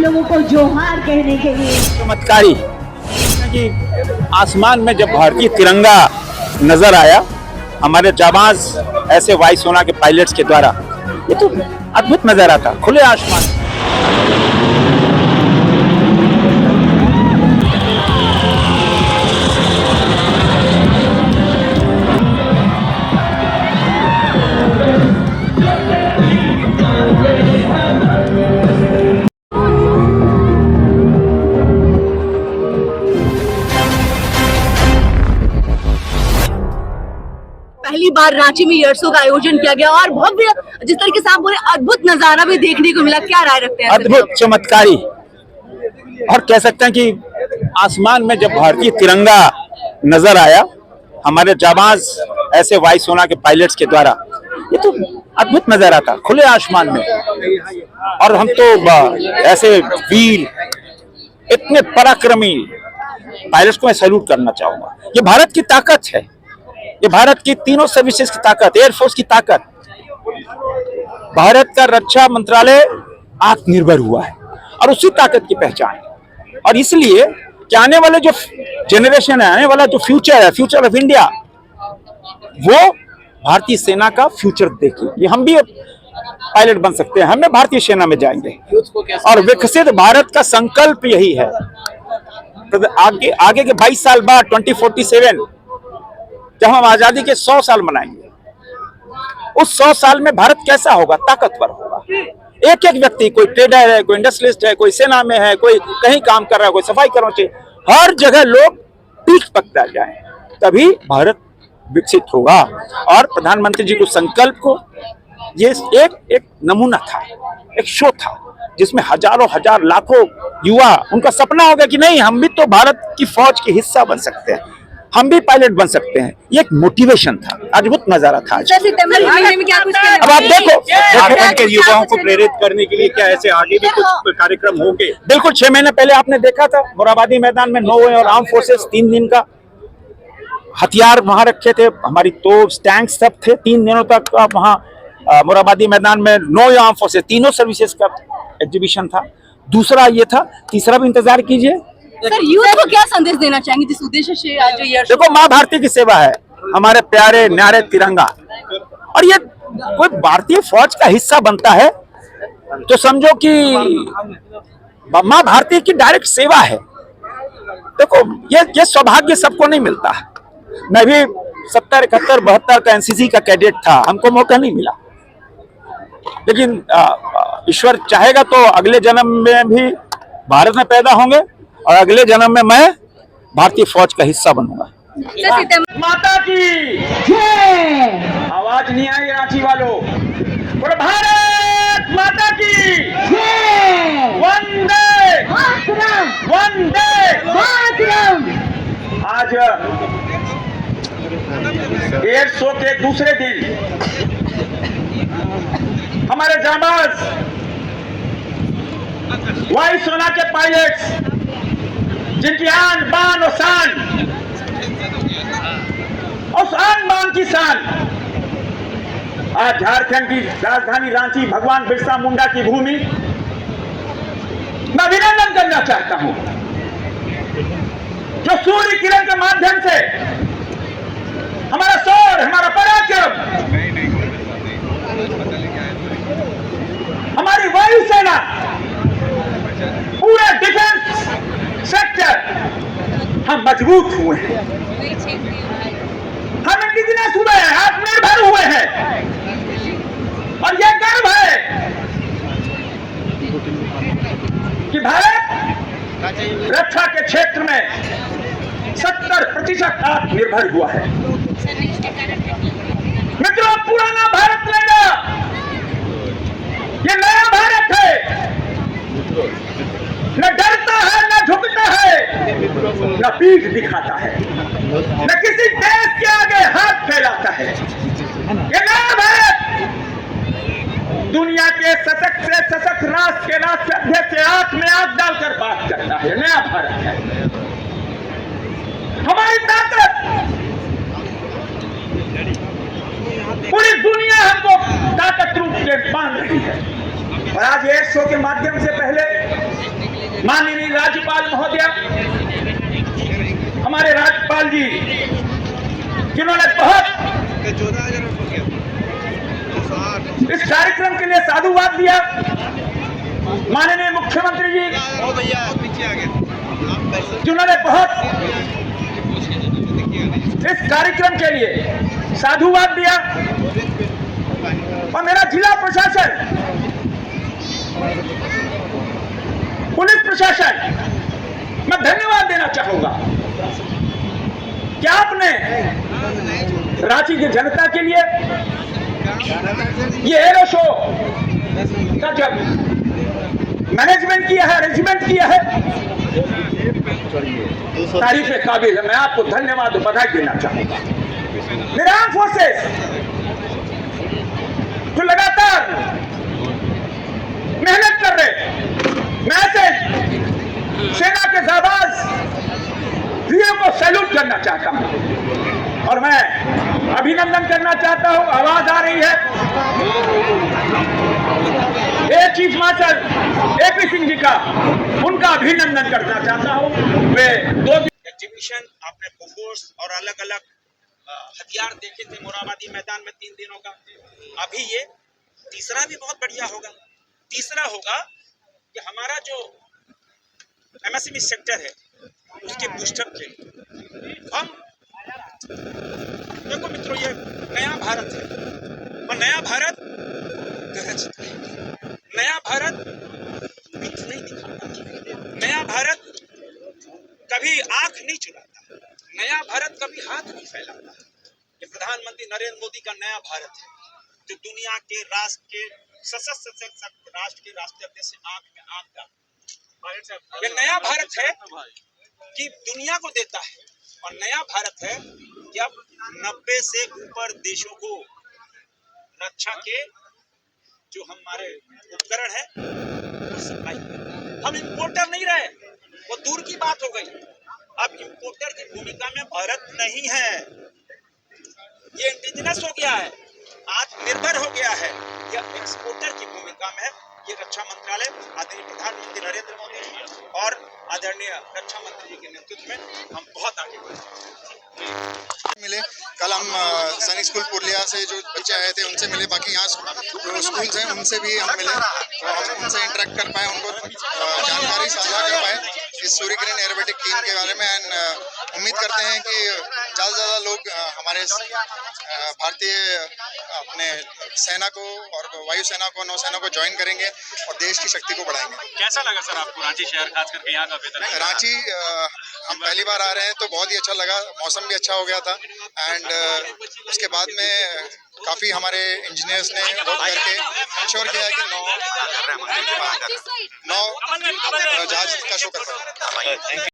लोगों को जोहार कहने के लिए। चमत्कारी कि आसमान में जब भारतीय तिरंगा नजर आया हमारे जाबाज ऐसे वायुसेना के पायलट्स के द्वारा, ये तो अद्भुत नजारा था खुले आसमान। पहली बार रांची में एयर शो का आयोजन किया गया और भव्य, जिस तरीके से आप बोले, अद्भुत नजारा भी देखने को मिला। क्या राय रखते हैं? अद्भुत, चमत्कारी, और कह सकते हैं कि आसमान में जब भारतीय तिरंगा नजर आया हमारे जाबाज ऐसे वायुसेना के पायलट्स के द्वारा, ये तो अद्भुत नजारा था खुले आसमान में। और हम तो ऐसे वीर, इतने पराक्रमी पायलट्स को मैं सैल्यूट करना चाहूंगा। ये भारत की ताकत है, ये भारत की तीनों सर्विसेज की ताकत, एयरफोर्स की ताकत। भारत का रक्षा मंत्रालय आत्मनिर्भर हुआ है और उसी ताकत की पहचान है। और इसलिए कि आने वाले जो जनरेशन है, आने वाला जो फ्यूचर है, फ्यूचर ऑफ इंडिया, वो भारतीय सेना का फ्यूचर देखिए। ये हम भी पायलट बन सकते हैं, हम भी भारतीय सेना में जाएंगे। और विकसित भारत का संकल्प यही है। तो आगे के 22 साल बाद 2047 जब हम आजादी के 100 साल मनाएंगे, उस 100 साल में भारत कैसा होगा? ताकतवर होगा। एक एक व्यक्ति, कोई ट्रेडर है, कोई इंडस्ट्रियलिस्ट है, कोई सेना में है, कोई कहीं काम कर रहा है, कोई सफाई कर्मचारी, हर जगह लोग पीठ पकड़ा जाए, तभी भारत विकसित होगा। और प्रधानमंत्री जी को संकल्प को, ये एक नमूना था, एक शो था जिसमें हजारों हजार लाखों युवा, उनका सपना होगा कि नहीं, हम भी तो भारत की फौज के हिस्सा बन सकते हैं, हम भी पायलट बन सकते हैं। ये एक मोटिवेशन था, अद्भुत नजारा था। अब आप देखो, झारखंड के युवाओं को प्रेरित करने के लिए क्या ऐसे आगे भी कुछ कार्यक्रम होंगे? बिल्कुल। 6 महीने पहले आपने देखा था मोरहाबादी मैदान में नौवें और आर्म फोर्सेस 3 दिन का हथियार वहां रखे थे, हमारी तोप, टैंक सब थे। 3 दिनों तक वहां मोरहाबादी मैदान में 9 आर्म फोर्सेस, तीनों सर्विसेज का एग्जीबिशन था। दूसरा ये था, तीसरा भी इंतजार कीजिए। सर, यूथ को क्या संदेश देना चाहेंगे जिस उद्देश्य से आज जो एयर शो? देखो, माँ भारती की सेवा है, हमारे प्यारे न्यारे तिरंगा, और ये कोई भारतीय फौज का हिस्सा बनता है तो समझो कि माँ भारती की डायरेक्ट सेवा है। देखो, ये सौभाग्य सबको नहीं मिलता। मैं भी 70, 71, 72 का एनसीसी का कैडेट था, हमको मौका नहीं मिला, लेकिन ईश्वर चाहेगा तो अगले जन्म में भी भारत में पैदा होंगे और अगले जन्म में मैं भारतीय फौज का हिस्सा बनूंगा। माता की जय। आवाज नहीं आई रांची वालों? बोलो भारत माता की जय। वंदे मातरम, वंदे मातरम। आज एयर शो के दूसरे दिन हमारे जाबाज वायुसेना के पायलट्स, जिनकी आन बान और शान, उस आन बान की शान आज झारखंड की राजधानी रांची, भगवान बिरसा मुंडा की भूमि, मैं अभिनंदन करना चाहता हूं, जो सूर्य किरण के माध्यम से हमारा शौर्य, हमारा पराक्रम, हमारी वायुसेना, पूरे डिफेंस सेक्टर हम मजबूत हुए हैं, हम इंडिजिनस हुए हैं, आत्मनिर्भर हुए हैं। और यह गर्व है कि भारत रक्षा के क्षेत्र में 70% आत्मनिर्भर हुआ है। मित्रों, पुराना भारत नहीं रहा, ये नया भारत है। न डरता है, न झुकता है, न पीठ दिखाता है, न किसी देश के आगे हाथ फैलाता है। ये नया भारत दुनिया के सशक्त से सशक्त राष्ट्र के राष्ट्राध्यक्ष से आंख में आंख डालकर बात करता है। नया भारत है, हमारी ताकत, पूरी दुनिया हमको ताकत रूप से मान रही है। और आज एयर शो के माध्यम से पहले माननीय राज्यपाल महोदय, हमारे राज्यपाल जी जिन्होंने बहुत इस कार्यक्रम के लिए साधुवाद दिया, माननीय मुख्यमंत्री जी जिन्होंने बहुत इस कार्यक्रम के लिए साधुवाद दिया, और मेरा जिला प्रशासन, पुलिस प्रशासन, मैं धन्यवाद देना चाहूंगा कि आपने रांची की जनता के लिए ये एरो शो का जब मैनेजमेंट किया है, अरेंजमेंट किया है, तारीफ काबिल है। मैं आपको धन्यवाद और बधाई देना चाहूंगा। मेरे आर्म फोर्सेस जो लगातार मेहनत कर रहे, मैं ऐसे सेना के जाबाज वीरों को सैल्यूट करना चाहता हूं और मैं अभिनंदन करना चाहता हूं। आवाज आ रही है? Air chief marshal AP Singh ji का, उनका अभिनंदन करना चाहता हूं। वे 2 एग्जीबिशन, आपने बोफोर्स और अलग अलग हथियार देखे थे मोरहाबादी मैदान में 3 दिनों का। अभी ये तीसरा भी बहुत बढ़िया होगा। तीसरा होगा कि हमारा जो एमएसएमई सेक्टर है उसके बूस्टअप के लिए हम देखो मित्रों, ये नया भारत है और नया भारत गरजता है। नया भारत मिथ नहीं दिखाता, नया भारत कभी आंख नहीं चुराता, नया भारत कभी हाथ नहीं फैलाता। ये प्रधानमंत्री नरेंद्र मोदी का नया भारत है जो दुनिया के राष्ट्र के सशक्त राष्ट्र के राष्ट्राध्यक्ष से आंख में आंख डालता। ये नया भारत है कि दुनिया को देता है, और नया भारत है कि अब 90 से ऊपर देशों को रक्षा के जो हमारे उपकरण है सप्लाई। हम इंपोर्टर नहीं रहे, वो दूर की बात हो गई। अब इंपोर्टर की भूमिका में भारत नहीं है, ये इंडिजिनस हो गया है, आत्मनिर्भर हो गया है। यह एक्सपोर्टर की भूमिका में है। ये रक्षा मंत्रालय आदरणीय प्रधानमंत्री नरेंद्र मोदी जी और आदरणीय रक्षा मंत्री जी के नेतृत्व में हम बहुत आगे बढ़े मिले। कल हम सैनिक स्कूल पुरलिया से जो बच्चे आए थे उनसे मिले, बाकी यहाँ जो स्कूल्स हैं उनसे भी हम मिले, तो हम उनसे इंटरेक्ट कर पाए, उनको जानकारी साझा कर पाए इस सूर्यकिरण एरोबेटिक टीम के बारे में। एंड उम्मीद करते हैं कि ज़्यादा से ज़्यादा लोग हमारे भारतीय अपने सेना को और वायुसेना को, नौसेना को ज्वाइन करेंगे और देश की शक्ति को बढ़ाएंगे। कैसा लगा सर आपको रांची शहर, खास करके यहाँ का बेहतर? रांची हम पहली बार आ रहे हैं तो बहुत ही अच्छा लगा, मौसम भी अच्छा हो गया था। एंड उसके बाद में काफ़ी हमारे इंजीनियर्स ने वर्क करके इंश्योर किया है कि 9 जहाज का शो कर पाए।